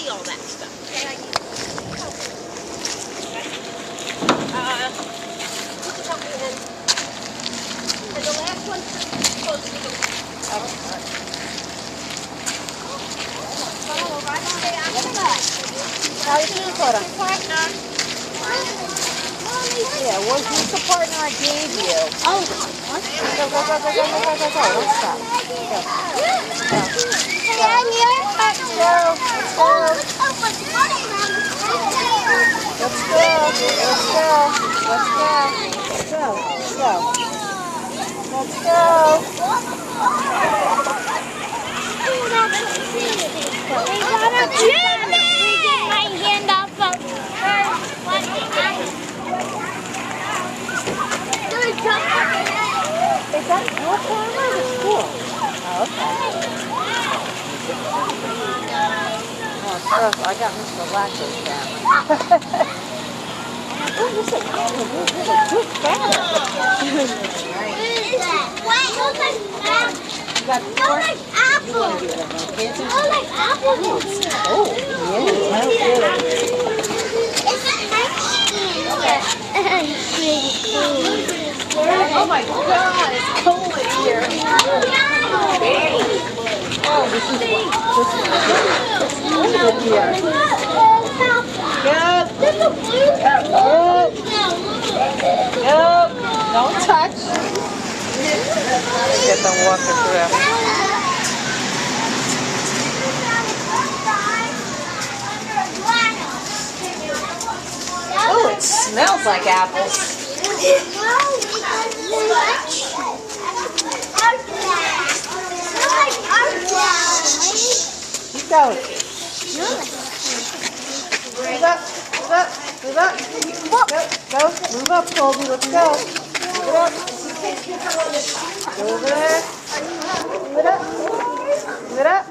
see all that stuff. Okay, I need help. You can help me in. And the last one goes to the follow right on the outside. How you doing, Cora? Partner. Yeah, well, who's the partner I gave you? Oh, what? Go. Don't stop. Go. Hey, I'm your partner. Let's go. My hand off of her. Is that your camera or the school? Oh, okay. Oh, I got Mr. Lacker's camera. Oh, listen, you're a good camera. You got four? You want to do that, okay? Oh, oh my God, it's cold in here. Oh, this is cold in here. Yep. Don't touch. Get them walking through. Oh, it smells like apples. Keep going. Move up. Go. Move up, Colby. Let's go. Move it up. Go over there. Move it up.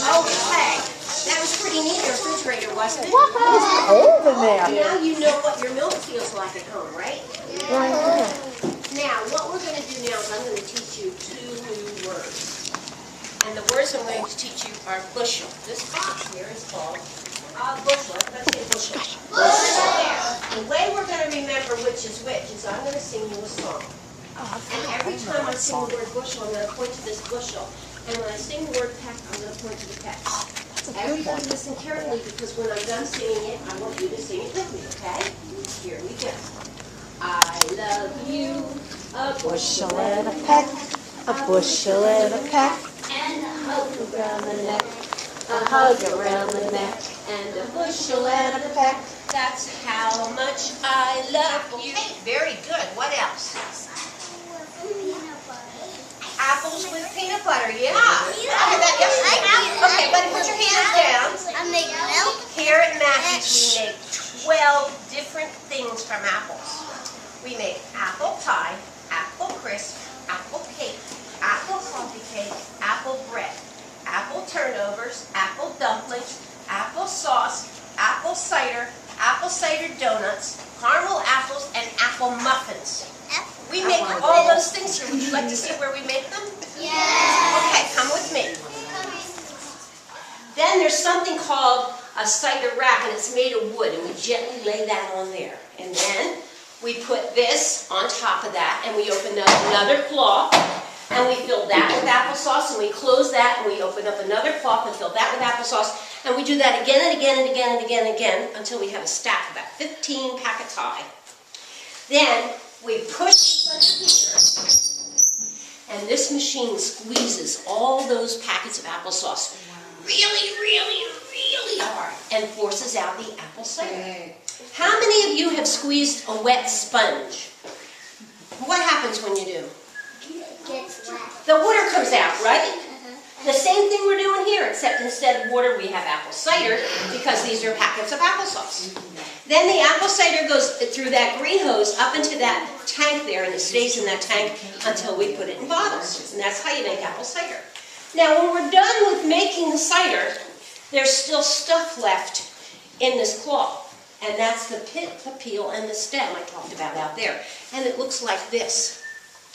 Okay. That was pretty neat, your refrigerator, wasn't it? It's cold in there. Now you know what your milk feels like at home, right? Yeah. Now, what we're going to do now is I'm going to teach you 2 new words. And the words I'm going to teach you are bushel. This box here is called bushel. Let's say bushel. The way we're going to remember which is which is I'm going to sing you a song. And every time I sing the word bushel, I'm going to point to this bushel. And when I sing the word peck, I'm going to point to the peck. Everybody listen carefully because when I'm done singing it, I want you to sing it with me, okay? Here we go. I love you, a Bushel and a peck, a bushel and a peck, and a hug around the neck, a hug around the neck, and a bushel and a peck. That's how much I love you. Very good. What else? Apples with peanut butter. Yeah. Okay, buddy, put your hands down. I make milk. Here at Mackey's, we make 12 different things from apples. We make apple pie, apple crisp, apple cake, apple coffee cake, apple bread, apple turnovers, apple dumplings, apple sauce, apple cider donuts, caramel apples, and apple muffins. We make all those things here. Would you like to see where we make them? Yeah. Okay, come with me. Then there's something called a cider rack, and it's made of wood, and we gently lay that on there. And then we put this on top of that, and we open up another cloth, and we fill that with applesauce, and we close that, and we open up another cloth and fill that with applesauce, and we do that again and again and again and again and again until we have a stack of about 15 packets high. Then we push this under here, and this machine squeezes all those packets of applesauce really, really, really hard and forces out the apple cider. How many of you have squeezed a wet sponge? What happens when you do? Gets wet. The water comes out, right? The same thing we're doing here, except instead of water we have apple cider because these are packets of applesauce. Then the apple cider goes through that green hose up into that tank there, and it stays in that tank until we put it in bottles. And that's how you make apple cider. Now when we're done with making the cider, there's still stuff left in this cloth. And that's the pit, the peel, and the stem I talked about out there. And it looks like this.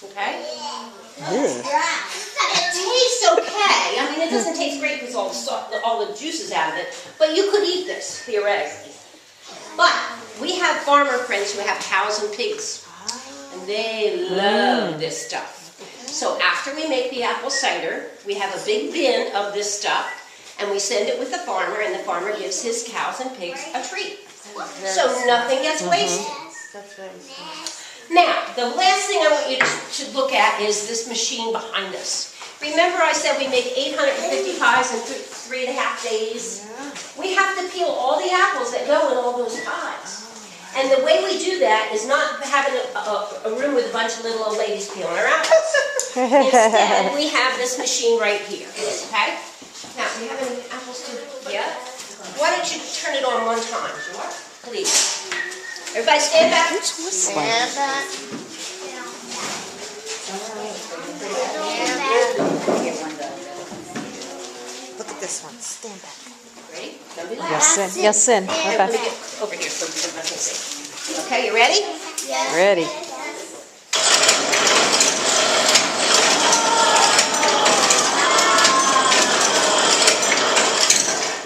Okay? Yeah. It tastes okay. I mean, it doesn't taste great because all the juice is out of it, but you could eat this, theoretically. But we have farmer friends who have cows and pigs, and they love this stuff. So after we make the apple cider, we have a big bin of this stuff, and we send it with the farmer, and the farmer gives his cows and pigs a treat. So nothing gets wasted. Now, the last thing I want you to look at is this machine behind us. Remember I said we make 850 pies in 3.5 days? We have to peel all the apples that go in all those pies. And the way we do that is not having a room with a bunch of little old ladies peeling our apples. Instead, we have this machine right here, okay? Now, do you have any apples to, yeah? Why don't you turn it on one time, please? Everybody stand back. Stand back. Look at this one. Stand back. Ready? Don't be loud. Yes, in. Let Okay. me get over here so everybody can see. Okay, you ready? Ready.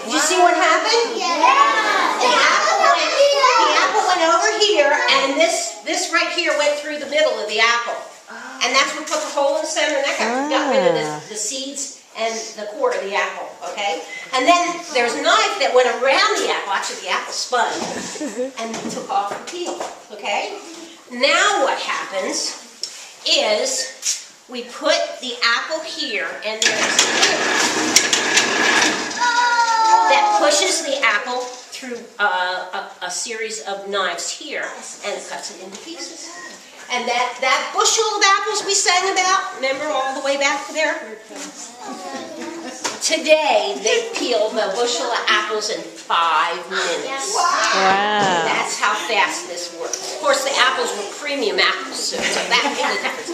Did you see what happened? The apple went over here, and this right here went through the middle of the apple. And that's what put the hole in the center, and that got rid of the seeds and the core of the apple, okay? And then there's a knife that went around the apple. Actually, the apple spun and took off the peel, okay? Now what happens is we put the apple here, and there's a that pushes the apple through a series of knives here and cuts it into pieces. And that bushel of apples we sang about, remember all the way back there? Today, they peeled the bushel of apples in 5 minutes. Wow. That's how fast this works. Of course, the apples were premium apples, so that made a difference.